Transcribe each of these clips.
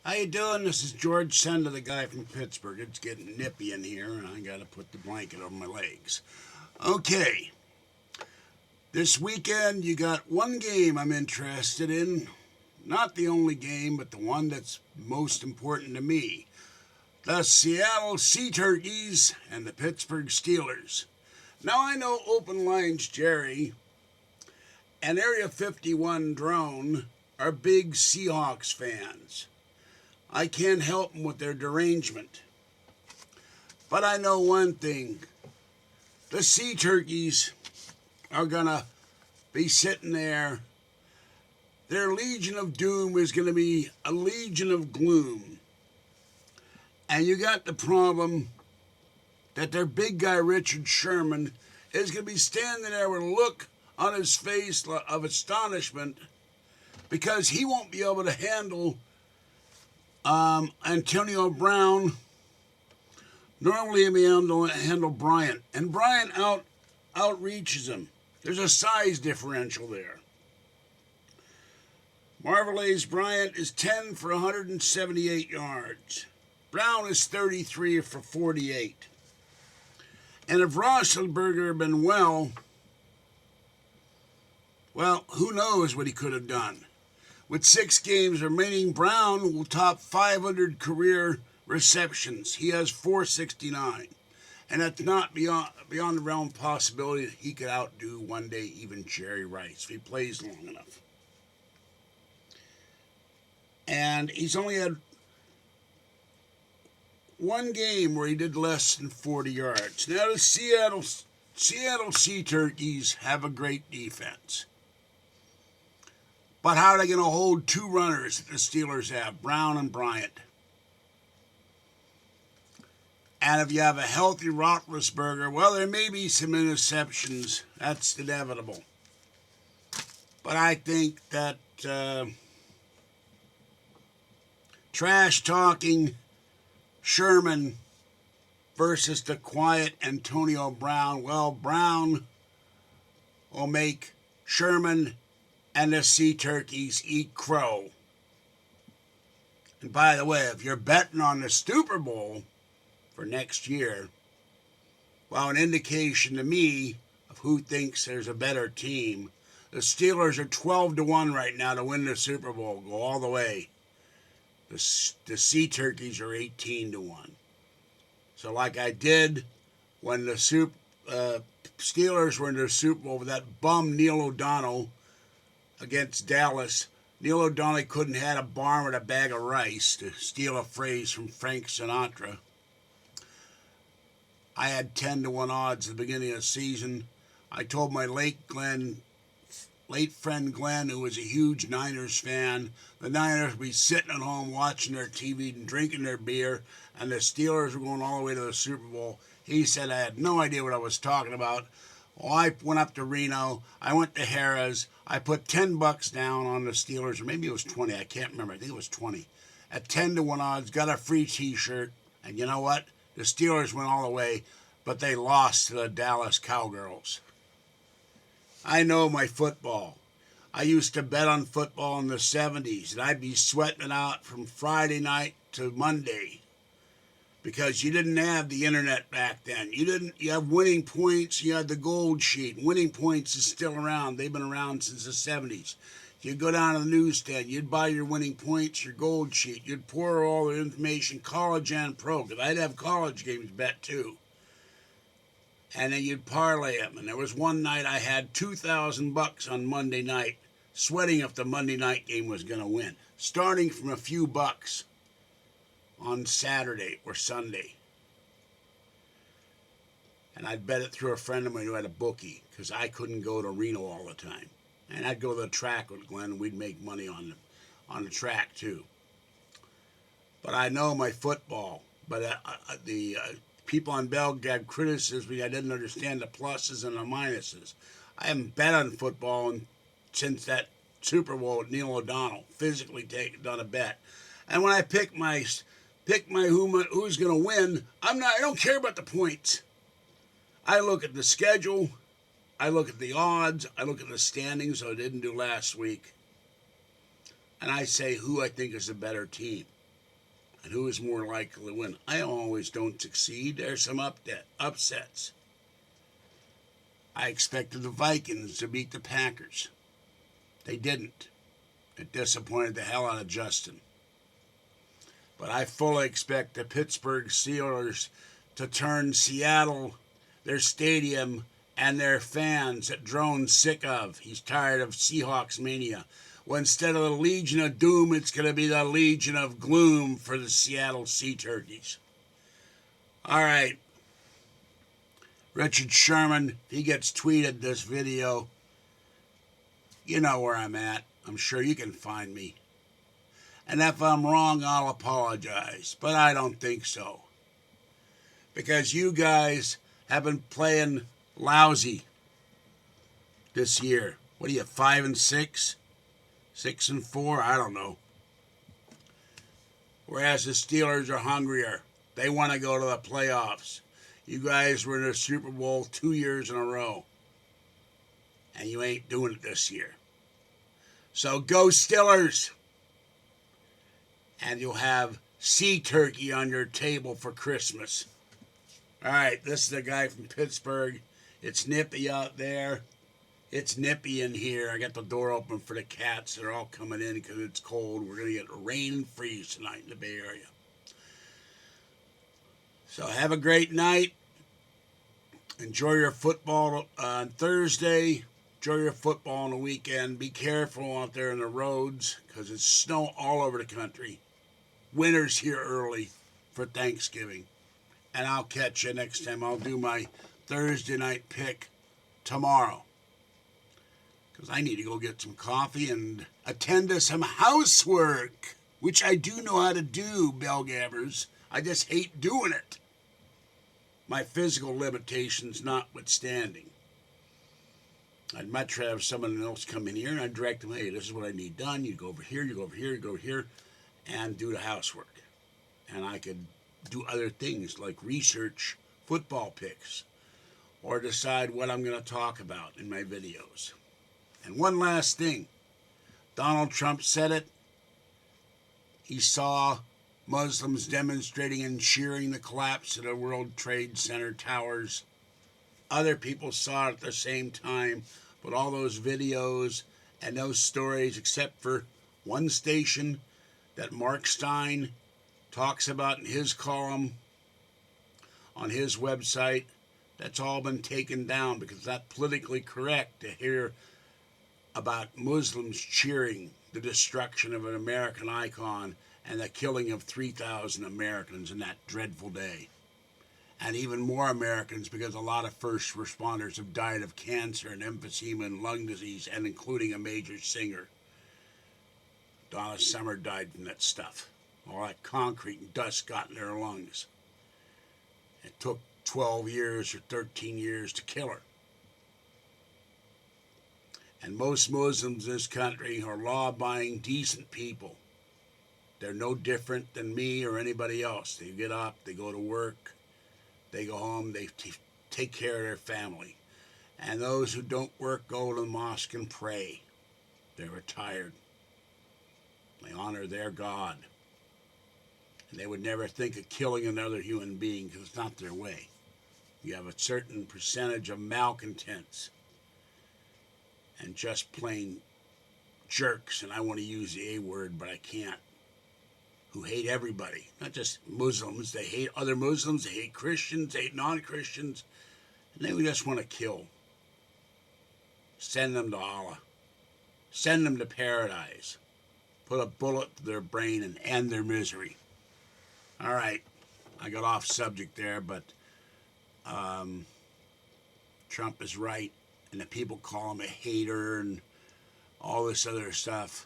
How you doing? This is George Senda, the guy from Pittsburgh. It's getting nippy in here, and I got to put the blanket over my legs. Okay, this weekend you got one game I'm interested in. Not the only game, but the one that's most important to me. The Seattle Sea Turkeys and the Pittsburgh Steelers. Now I know Open Lines Jerry and Area 51 Drone are big Seahawks fans. I can't help them with their derangement. But I know one thing. The Sea Turkeys are going to be sitting there. Their Legion of Doom is going to be a Legion of Gloom. And you got the problem that their big guy, Richard Sherman, is going to be standing there with a look on his face of astonishment because he won't be able to handle Antonio Brown. Normally he'll be able to handle Bryant. And Bryant outreaches him. There's a size differential there. Marvelous Bryant is 10 for 178 yards. Brown is 33 for 48. And if Roethlisberger had been well, who knows what he could have done. With 6 games remaining, Brown will top 500 career receptions. He has 469. And that's not beyond the realm of possibility that he could outdo one day even Jerry Rice if he plays long enough. And he's only had one game where he did less than 40 yards. Now the Seattle Sea Turkeys have a great defense. But how are they going to hold 2 runners that the Steelers have, Brown and Bryant? And if you have a healthy Roethlisberger, there may be some interceptions. That's inevitable. But I think that trash-talking Sherman versus the quiet Antonio Brown, Brown will make Sherman and the Sea Turkeys eat crow. And by the way, if you're betting on the Super Bowl for next year, an indication to me of who thinks there's a better team. The Steelers are 12-1 right now to win the Super Bowl, go all the way. The Sea Turkeys are 18-1. So like I did when the Steelers were in the Super Bowl with that bum Neil O'Donnell against Dallas. Neil O'Donnell couldn't have a barn with a bag of rice, to steal a phrase from Frank Sinatra. I had 10-1 odds at the beginning of the season. I told my late friend Glenn, who was a huge Niners fan, the Niners would be sitting at home watching their TV and drinking their beer, and the Steelers were going all the way to the Super Bowl. He said I had no idea what I was talking about. Well, I went up to Reno. I went to Harrah's. I put $10 down on the Steelers, or maybe it was 20. I can't remember. I think it was 20. At 10-1 odds, got a free T-shirt, and you know what? The Steelers went all the way, but they lost to the Dallas Cowgirls. I know my football. I used to bet on football in the 70s, and I'd be sweating it out from Friday night to Monday because you didn't have the internet back then. You have Winning Points, you had the Gold Sheet. Winning Points is still around. They've been around since the 70s. You'd go down to the newsstand, you'd buy your Winning Points, your Gold Sheet. You'd pour all the information, college and pro, because I'd have college games bet too. And then you'd parlay them. And there was one night I had $2,000 on Monday night, sweating if the Monday night game was going to win, starting from a few bucks on Saturday or Sunday. And I'd bet it through a friend of mine who had a bookie, because I couldn't go to Reno all the time. And I'd go to the track with Glenn, and we'd make money on the track too. But I know my football. But the people on Belgrade criticism me. I didn't understand the pluses and the minuses. I haven't bet on football since that Super Bowl with Neil O'Donnell. Physically done a bet. And when I pick my who's going to win, I don't care about the points. I look at the schedule, I look at the odds, I look at the standings, so I didn't do last week, and I say who I think is the better team. and who is more likely to win. I always don't succeed. There's some upsets. I expected the Vikings to beat the Packers. They didn't. It disappointed the hell out of Justin. But I fully expect the Pittsburgh Steelers to turn Seattle, their stadium, and their fans that Drone's sick of. He's tired of Seahawks mania. Well, instead of the Legion of Doom, it's going to be the Legion of Gloom for the Seattle Sea Turkeys. All right. Richard Sherman, he gets tweeted this video. You know where I'm at. I'm sure you can find me. And if I'm wrong, I'll apologize. But I don't think so. Because you guys have been playing lousy this year. What are you, 5-6? 6-4? I don't know. Whereas the Steelers are hungrier. They want to go to the playoffs. You guys were in the Super Bowl 2 years in a row. And you ain't doing it this year. So go Steelers! And you'll have sea turkey on your table for Christmas. All right, this is the guy from Pittsburgh. It's nippy out there. It's nippy in here. I got the door open for the cats. They're all coming in because it's cold. We're going to get rain and freeze tonight in the Bay Area. So have a great night. Enjoy your football on Thursday. Enjoy your football on the weekend. Be careful out there in the roads because it's snow all over the country. Winter's here early for Thanksgiving. And I'll catch you next time. I'll do my Thursday night pick tomorrow. Because I need to go get some coffee and attend to some housework. Which I do know how to do, bellgabbers. I just hate doing it. My physical limitations notwithstanding. I'd much rather have someone else come in here and I'd direct them, hey, this is what I need done. You go over here, you go over here, you go over here, and do the housework. And I could do other things like research football picks or decide what I'm going to talk about in my videos. And one last thing. Donald Trump said it. He saw Muslims demonstrating and cheering the collapse of the World Trade Center towers. Other people saw it at the same time, but all those videos and those stories, except for one station that Mark Stein talks about in his column on his website, that's all been taken down because it's not politically correct to hear about Muslims cheering the destruction of an American icon and the killing of 3,000 Americans in that dreadful day. And even more Americans because a lot of first responders have died of cancer and emphysema and lung disease, and including a major singer. Donna Summer died from that stuff. All that concrete and dust got in their lungs. It took 12 years or 13 years to kill her. And most Muslims in this country are law-abiding, decent people. They're no different than me or anybody else. They get up, they go to work, they go home, they take care of their family. And those who don't work go to the mosque and pray. They're retired. They honor their God. And they would never think of killing another human being because it's not their way. You have a certain percentage of malcontents and just plain jerks, and I want to use the A word, but I can't, who hate everybody, not just Muslims. They hate other Muslims, they hate Christians, they hate non-Christians, and they just want to kill. Send them to Allah. Send them to paradise. Put a bullet to their brain and end their misery. All right, I got off subject there, but Trump is right, and the people call him a hater and all this other stuff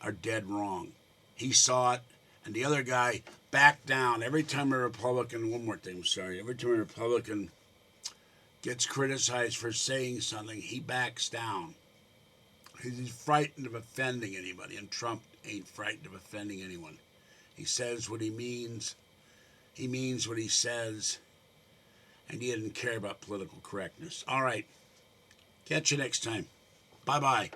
are dead wrong. He saw it, and the other guy backed down. Every time a Republican, every time a Republican gets criticized for saying something, he backs down. He's frightened of offending anybody, and Trump ain't frightened of offending anyone. He says what he means what he says, and he doesn't care about political correctness. All right, catch you next time. Bye-bye.